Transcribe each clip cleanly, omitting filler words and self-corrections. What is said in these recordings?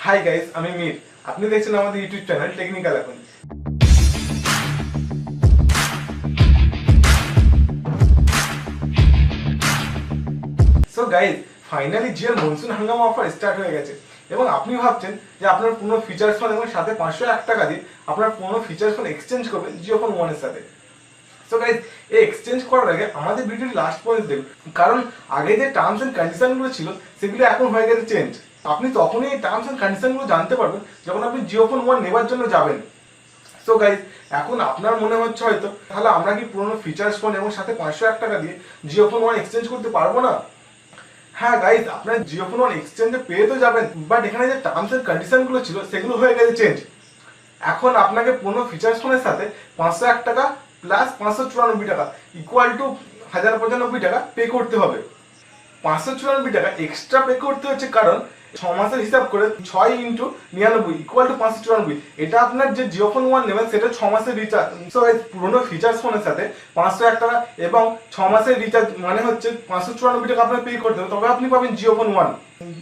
Hi guys, আমি মির। আপনি দেখছেন আমাদের ইউটিউব চ্যানেল টেকনিক্যাল অ্যাকুঞ্জি। সো গাইস, ফাইনালি জিওর মনসুন হাঙ্গামা অফার স্টার্ট হয়ে গেছে এবং আপনি ভাবছেন যে আপনার পুরো ফিচার্স ফোন এবং সাথে 501 টাকা দিয়ে আপনার পুরো ফিচার্স ফোন এক্সচেঞ্জ করবেন জিও ফোন ওয়ানের সাথে। সো গাইস, এই এক্সচেঞ্জ করার আগে আমাদের ভিডিওটি লাস্ট পর্যন্ত দেখুন, কারণ আগে যে টার্মস এন্ড কন্ডিশনগুলো ছিল সেগুলো এখন হয়ে গেছে চেঞ্জ। আপনি তখনই এই টার্মস এন্ড কন্ডিশনগুলো জানতে পারবেন যখন আপনি জিও ফোন ওয়ান নেবার জন্য যাবেন। সো গাইস, এখন আপনার মনে হচ্ছে হয়তো তাহলে আমরা কি পুরোনো ফিচার্স ফোন এবং সাথে 501 টাকা দিয়ে জিও ফোন ওয়ান এক্সচেঞ্জ করতে পারবো না? হ্যাঁ গাইস, আপনার জিও ফোন ওয়ান এক্সচেঞ্জে পেয়ে তো যাবেন, বাট এখানে যে টার্মস এন্ড কন্ডিশনগুলো ছিল সেগুলো হয়ে গেছে চেঞ্জ। এখন আপনাকে পুরোনো ফিচার্স ফোনের সাথে 501 টাকা প্লাস 594 টাকা ইকুয়াল টু 1095 টাকা পে করতে হবে। 594 টাকা এক্সট্রা পে করতে হচ্ছে কারণ 6 মাসের হিসাব করে 6 ইন্টু 99 ইকুয়াল টু 594। এটা আপনার যে জিও ফোন ওয়ান নেবেন সেটা 6 মাসের রিচার্জ। সো পুরোনো ফিচার্স ফোনের সাথে 501 টাকা এবং 6 মাসের রিচার্জ মানে হচ্ছে 594 টাকা আপনার পে করতে হবে, তবে আপনি পাবেন জিও ফোন ওয়ান।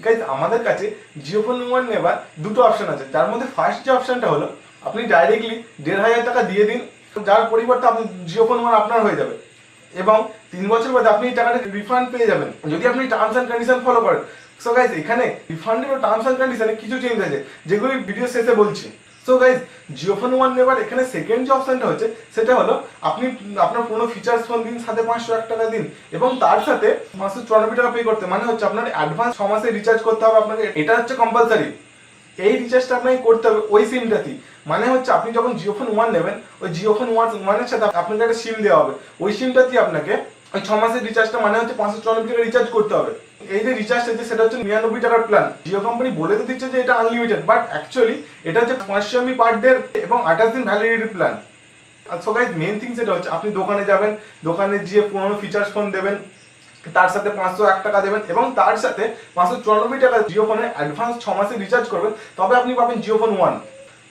গাইজ, আমাদের কাছে জিও ফোন ওয়ান নেবার দুটো অপশন আছে, যার মধ্যে ফার্স্ট যে অপশনটা হলো আপনি ডাইরেক্টলি 1500 টাকা দিয়ে দিন, যার পরিবর্তে আপনি জিও ফোন ওয়ান আপনার হয়ে যাবে এবং 3 বছর বাদে আপনি এই টাকাটা রিফান্ড পেয়ে যাবেন যদি আপনি টার্মস এন্ড কন্ডিশন ফলো করেন। সো গাইজ, এখানে রিফান্ডের ও টার্মস এন্ড কন্ডিশনে কিছু চেঞ্জ আছে যেগুলি ভিডিও শেষে বলছি। So guys, Jio phone one নেবার এখানে সেকেন্ড যে অপশনটা হচ্ছে সেটা হলো আপনি আপনার পুরো ফিচার্স ফোন দিন, সাথে 501 টাকা দিন এবং তার সাথে 594 টাকা পে করতে, মানে হচ্ছে আপনার অ্যাডভান্স 6 মাসে রিচার্জ করতে হবে আপনাকে। এটা হচ্ছে কম্পালসারি। এই রিচার্জটা আপনাকে করতে হবে ওই সিমটাতেই, মানে হচ্ছে আপনি যখন জিও ফোন ওয়ান নেবেন ওই জিও ফোন ওয়ানের সাথে আপনাকে একটা সিম দেওয়া হবে, ওই সিমটাতেই আপনাকে ওই 6 মাসের রিচার্জটা মানে হচ্ছে 594 টাকা রিচার্জ করতে হবে। এই যে রিচার্জটা আছে সেটা হচ্ছে 99 টাকার প্ল্যান। জিও কোম্পানি বলে তো দিচ্ছে যে এটা আনলিমিটেড, বাট অ্যাকচুয়ালি এটা হচ্ছে 500 MB পার ডে এবং 28 দিন validity plan. So guys, main thing সেটা হচ্ছে আপনি দোকানে যাবেন, দোকানে গিয়ে পুরোনো ফিচার্স ফোন দেবেন, তার সাথে 501 টাকা দেবেন এবং তার সাথে 594 টাকা জিও ফোনের অ্যাডভান্স 6 মাসে রিচার্জ করবেন, তবে আপনি পাবেন Jio phone one.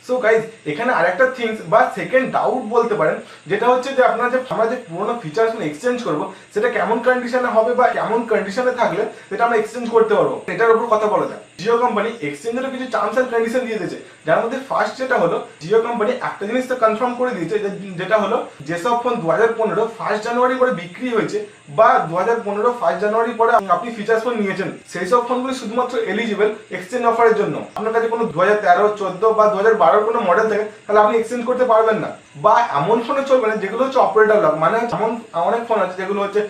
So guys, এখানে আরেকটা থিংস বা সেকেন্ড ডাউট বলতে পারেন, যেটা হচ্ছে যে আমরা যে পুরোনো ফিচার্স এক্সচেঞ্জ করবো সেটা কেমন কন্ডিশনে হবে বা কেমন কন্ডিশনে থাকলে সেটা আমরা এক্সচেঞ্জ করতে পারবো, এটার উপর কথা বলা যায়। জিও কোম্পানি এক্সচেঞ্জেরও কিছু টার্মস এন্ড কন্ডিশন দিয়ে দিয়েছে, যার মধ্যে ফার্স্ট যেটা হলো জিও কোম্পানি একটা জিনিস তো কনফার্ম করে দিয়েছে, যেটা হলো যেসব ফোন 2015 1 জানুয়ারি করে বিক্রি হয়েছে বা 2015 1 জানুয়ারি পরে আপনি ফিচার্স ফোন নিয়েছেন, সেই সব ফোনগুলি শুধুমাত্র এলিজিবল এক্সচেঞ্জ অফারের জন্য। আপনার কাছে কোনো 2013, 14 বা 2012 কোনো মডেল থাকে তাহলে আপনি এক্সচেঞ্জ করতে পারবেন না, বা এমন ফোনে চলবে না যেগুলো হচ্ছে অপারেটর লক, মানে এমন অনেক ফোন আছে যেগুলো হচ্ছে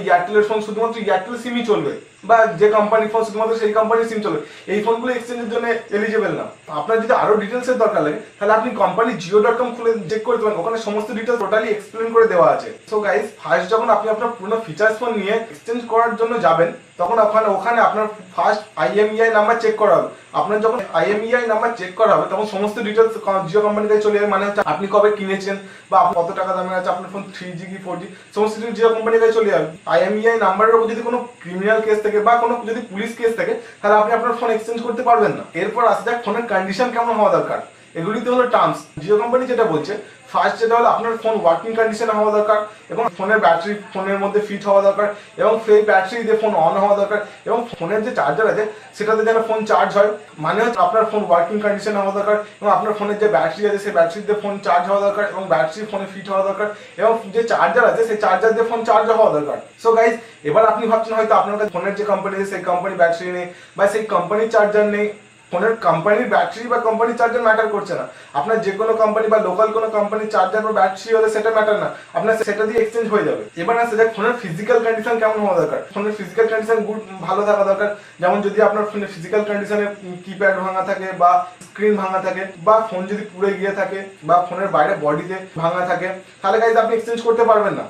এয়ারটেলের ফোন, শুধুমাত্র এয়ারটেল সিমই চলবে, বা যে কোম্পানির ফোন শুধুমাত্র সেই কোম্পানির সিম চলবে। এই ফোনগুলো এক্সচেঞ্জের জন্য এলিজিবল না। আপনার যদি আরো ডিটেলসের দরকার লাগে তাহলে আপনি কোম্পানি জিও.com খুলে চেক করতে পারেন, ওখানে সমস্ত ডিটেলস টোটালি এক্সপ্লেন করে দেওয়া আছে। সো গাইস, ফার্স্ট যখন আপনি আপনার পুরো ফিচার্স ফোন নিয়ে এক্সচেঞ্জ করার জন্য যাবেন তখন ওখানে আপনার ফার্স্ট IMEI নাম্বার চেক করা হবে। আপনার যখন IMEI নাম্বার চেক করা হবে তখন সমস্ত ডিটেলস জিও কোম্পানির কাছে চলে যাবে, মানে হচ্ছে আপনি কবে কিনেছেন বা কত টাকা দামের আছে আপনার ফোন, 3G কি 4G, সমস্ত কিছু জিও কোম্পানির কাছে চলে যাবে। IMEI নাম্বারের উপর যদি কোনো ক্রিমিনাল কেস থাকে বা কোনো যদি পুলিশ কেস থাকে তাহলে আপনি আপনার ফোন এক্সচেঞ্জ করতে পারবেন না। এরপর আসা যাক ফোনের কন্ডিশন কেমন হওয়া দরকার। এগুলিতে হলো টার্মস। জিও কোম্পানি যেটা বলছে ফার্স্ট যেটা হলো আপনার ফোন ওয়ার্কিং কন্ডিশনে হওয়া দরকার এবং ফোনের ব্যাটারি ফোনের মধ্যে ফিট হওয়া দরকার এবং সেই ব্যাটারি দিয়ে ফোন অন হওয়া দরকার এবং ফোনের যে চার্জার আছে সেটাতে যেন ফোন চার্জ হয়, মানে হচ্ছে আপনার ফোন ওয়ার্কিং কন্ডিশনে হওয়া দরকার এবং আপনার ফোনের যে ব্যাটারি আছে সেই ব্যাটারি দিয়ে ফোন চার্জ হওয়া দরকার এবং ব্যাটারি ফোনে ফিট হওয়া দরকার এবং যে চার্জার আছে সেই চার্জার দিয়ে ফোন চার্জ হওয়া দরকার। সো গাইজ, এবার আপনি ভাবছেন হয়তো আপনার কাছে ফোনের যে কোম্পানি আছে সেই কোম্পানি ব্যাটারি নেই বা সেই কোম্পানির চার্জার নেই। ফোনের কোম্পানির ব্যাটারি বা কোম্পানির চার্জার ম্যাটার করছে না, আপনার যে কোনো কোম্পানি বা লোকাল কোনো কোম্পানির চার্জার বা ব্যাটারি হলে সেটা ম্যাটার না, আপনার সেটা দিয়ে এক্সচেঞ্জ হয়ে যাবে। এবার আসে যাক ফোনের ফিজিক্যাল কন্ডিশন কেমন হওয়া দরকার। ফোনের ফিজিক্যাল কন্ডিশন ভালো থাকা দরকার, যেমন যদি আপনার ফোনের ফিজিক্যাল কন্ডিশনে কিপ্যাড ভাঙা থাকে বা স্ক্রিন ভাঙা থাকে বা ফোন যদি পুড়ে গিয়ে থাকে বা ফোনের বাইরে বডিতে ভাঙা থাকে তাহলে গাইজ আপনি এক্সচেঞ্জ করতে পারবেন না।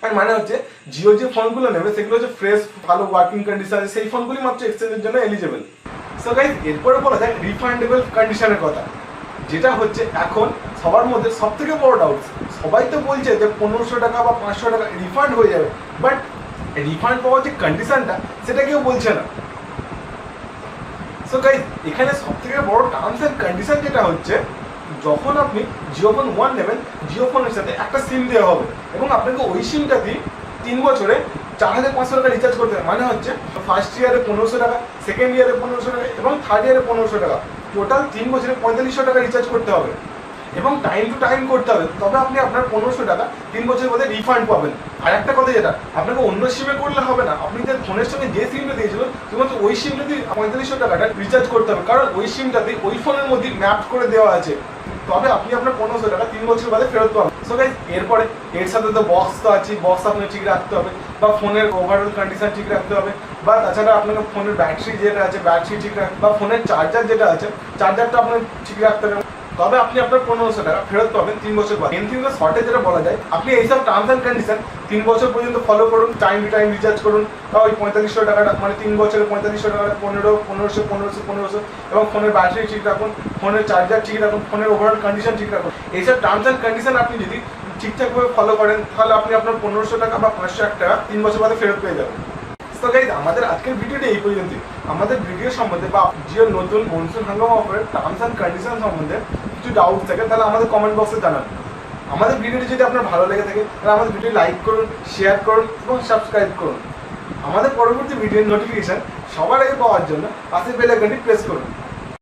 আর মানে হচ্ছে জিও যে ফোনগুলো নেবে সেগুলো হচ্ছে ফ্রেশ, ভালো ওয়ার্কিং কন্ডিশন, সেই ফোনগুলি মাত্র এক্সচেঞ্জের জন্য এলিজিবল। সো গাইস, এরপরে বলা যায় রিফান্ডেবল কন্ডিশনের কথা, যেটা হচ্ছে এখন সবার মধ্যে সব থেকে বড় ডাউট। সবাই তো বলছে যে 1500 টাকা বা 500 টাকা রিফান্ড হয়ে যাবে, বাট রিফান্ড পাওয়ার যে কন্ডিশনটা সেটা কেউ বলছে না। সো গাইস, এখানে সব থেকে বড় টার্মস এন্ড কন্ডিশন যেটা হচ্ছে যখন আপনি জিও ফোন ওয়ান নেবেন জিও ফোনের সাথে একটা সিম দেওয়া হবে এবং আপনাকে ওই সিমটা দিয়ে 3 বছরে 4500 টাকা রিচার্জ করতে হবে, মানে হচ্ছে ফার্স্ট ইয়ারে 1500 টাকা, সেকেন্ড ইয়ারে 1500 টাকা এবং থার্ড ইয়ারে 1500 টাকা। টোটাল 3 বছরে 4500 টাকা রিচার্জ করতে হবে এবং টাইম টু টাইম করতে হবে, তবে আপনি আপনার 1500 টাকা 3 বছরের মধ্যে রিফান্ড পাবেন। আর একটা কথা যেটা, আপনাকে অন্য সিমে করলে হবে না, আপনি যে ফোনের সঙ্গে যে সিমটা দিয়েছিল শুধুমাত্র ওই সিমটাতে 4500 টাকাটা রিচার্জ করতে হবে, কারণ ওই সিমটাতে ওই ফোনের মধ্যে ম্যাপ করে দেওয়া আছে, তবে আপনি আপনার 1500 টাকা 3 বছর বাদে ফেরত পাবেন। সো গাইস, এরপরে এর সাথে তো বক্স তো আছে, বক্স আপনাকে ঠিক রাখতে হবে, বা ফোনের ওভারঅল কন্ডিশন ঠিক রাখতে হবে, বা তাছাড়া আপনাকে ফোনের ব্যাটারি যেটা আছে ব্যাটারি ঠিক রাখতে, বা ফোনের চার্জার যেটা আছে চার্জারটা আপনার ঠিক রাখতে হবে, তবে আপনি আপনার 1500 টাকা ফেরত পাবেন 3 বছর পর। মেন থিং শর্টে যেটা বলা যায়, আপনি এইসব টার্মস অ্যান্ড কন্ডিশন 3 বছর পর্যন্ত ফলো করুন, টাইম টু টাইম রিচার্জ করুন, বা ওই 4500 টাকাটা মানে 3 বছরে 4500 টাকা 1500 এবং ফোনের ব্যাটারি ঠিক রাখুন, ফোনের চার্জার ঠিক রাখুন, ফোনের ওভারঅল কন্ডিশন ঠিক রাখুন। এইসব টার্মস অ্যান্ড কন্ডিশন আপনি যদি ঠিকঠাকভাবে ফলো করেন, তাহলে আপনি আপনার 1500 টাকা বা 501 টাকা 3 বছর বাদে ফেরত পেয়ে যাবেন। তো গাইজ, আমাদের আজকের ভিডিওটা এই পর্যন্তই। আমাদের ভিডিও সম্বন্ধে বা জিওর নতুন মনসুন হাঙ্গামা অফারের টার্মস অ্যান্ড কন্ডিশন সম্বন্ধে কিছু ডাউট থাকে, তাহলে আমাদের কমেন্ট বক্সে জানান। আমাদের ভিডিওটি যদি আপনার ভালো লেগে থাকে, তাহলে আমাদের ভিডিও লাইক করুন, শেয়ার করুন এবং সাবস্ক্রাইব করুন। আমাদের পরবর্তী ভিডিওর নোটিফিকেশন সবার আগে পাওয়ার জন্য পাশের বেল আইকনটি প্রেস করুন।